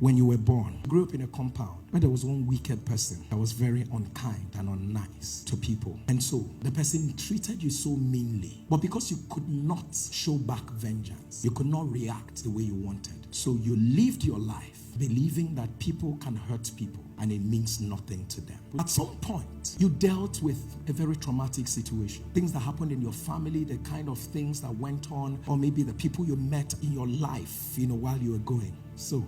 when you were born, you grew up in a compound where there was one wicked person that was very unkind and unnice to people. And so the person treated you so meanly. But because you could not show back vengeance, you could not react the way you wanted. So you lived your life believing that people can hurt people and it means nothing to them. At some point, you dealt with a very traumatic situation. Things that happened in your family, the kind of things that went on, or maybe the people you met in your life, while you were going. So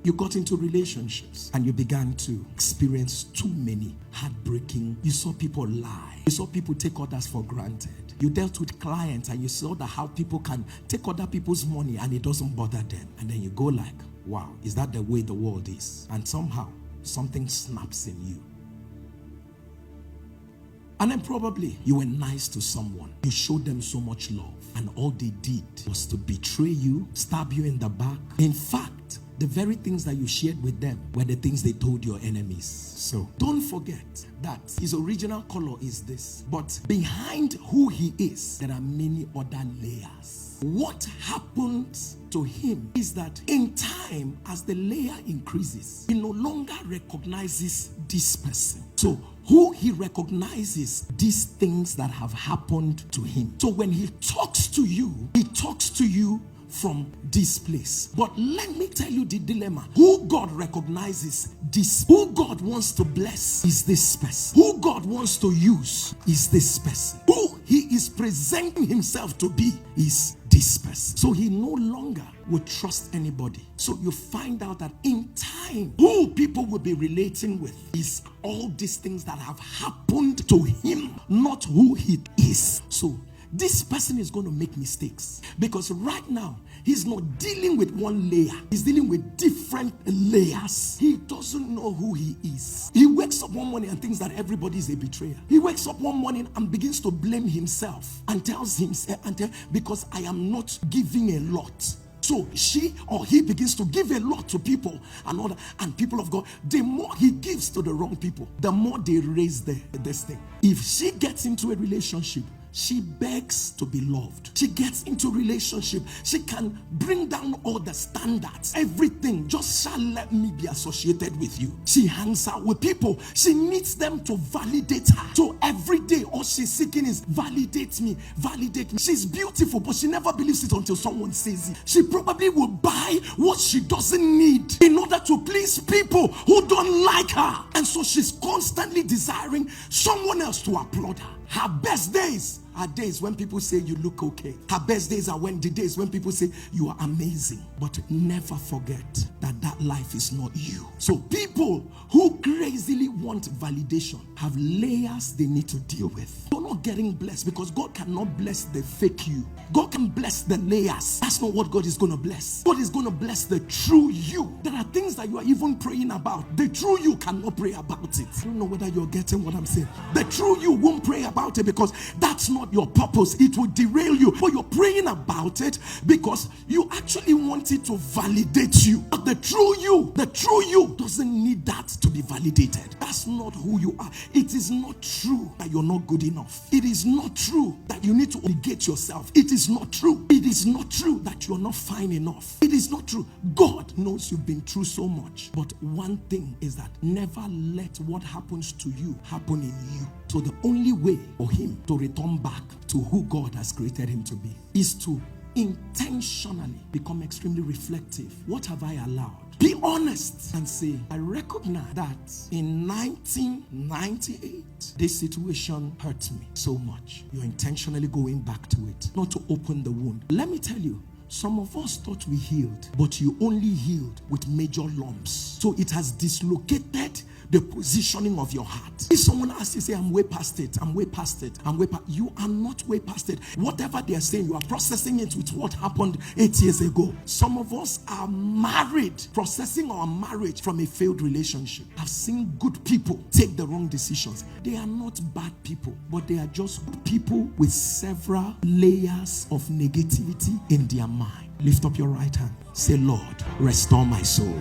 you got into relationships and you began to experience too many heartbreaking. You saw people lie. You saw people take others for granted. You dealt with clients and you saw that how people can take other people's money and it doesn't bother them. And then you go like, wow, is that the way the world is? And somehow something snaps in you. And then probably you were nice to someone. You showed them so much love. And all they did was to betray you, stab you in the back. In fact, the very things that you shared with them were the things they told your enemies. So don't forget that his original color is this. But behind who he is, there are many other layers. What happens to him is that in time, as the layer increases, he no longer recognizes this person. So who he recognizes these things that have happened to him. So when he talks to you from this place. But let me tell you the dilemma. Who God recognizes this, who God wants to bless is this person. Who God wants to use is this person. Who he is presenting himself to be is this person. So he no longer would trust anybody. So you find out that in time, who people will be relating with is all these things that have happened to him, not who he is. So this person is going to make mistakes because right now he's not dealing with one layer, he's dealing with different layers. He doesn't know who he is. He wakes up one morning and thinks that everybody is a betrayer. He wakes up one morning and begins to blame himself and tells himself, because I am not giving a lot. So she or he begins to give a lot to people and people of God. The more he gives to the wrong people, the more they raise this thing. If she gets into a relationship, she begs to be loved. She gets into a relationship. She can bring down all the standards. Everything. Just shall let me be associated with you. She hangs out with people. She needs them to validate her. So every day all she's seeking is validate me, validate me. She's beautiful, but she never believes it until someone says it. She probably will buy what she doesn't need in order to please people who don't like her. And so she's constantly desiring someone else to applaud her. Her best days are days when people say you look okay. Her best days are the days when people say you are amazing. But never forget that life is not you. So people who crazily want validation have layers they need to deal with. You're not getting blessed because God cannot bless the fake you. God can bless the layers. That's not what God is going to bless. God is going to bless the true you. There are things that you are even praying about. The true you cannot pray about it. I don't know whether you're getting what I'm saying. The true you won't pray about it because that's not your purpose. It will derail you. But you're praying about it because you actually want it to validate you. But the true you doesn't need that to be validated. That's not who you are. It is not true that you're not good enough. It is not true that you need to negate yourself. It is not true. It is not true that you're not fine enough. It is not true. God knows you've been through so much. But one thing is that never let what happens to you happen in you. So the only way for him to return back to who God has created him to be is to intentionally become extremely reflective. What have I allowed? Be honest and say, I recognize that in 1998, this situation hurt me so much. You're intentionally going back to it, not to open the wound. Let me tell you, some of us thought we healed, but you only healed with major lumps. So it has dislocated the positioning of your heart. If someone asks you, say, I'm way past it, you are not way past it. Whatever they are saying, you are processing it with what happened 8 years ago. Some of us are married, processing our marriage from a failed relationship. I've seen good people take the wrong decisions. They are not bad people, but they are just good people with several layers of negativity in their mind. Lift up your right hand. Say, Lord, restore my soul.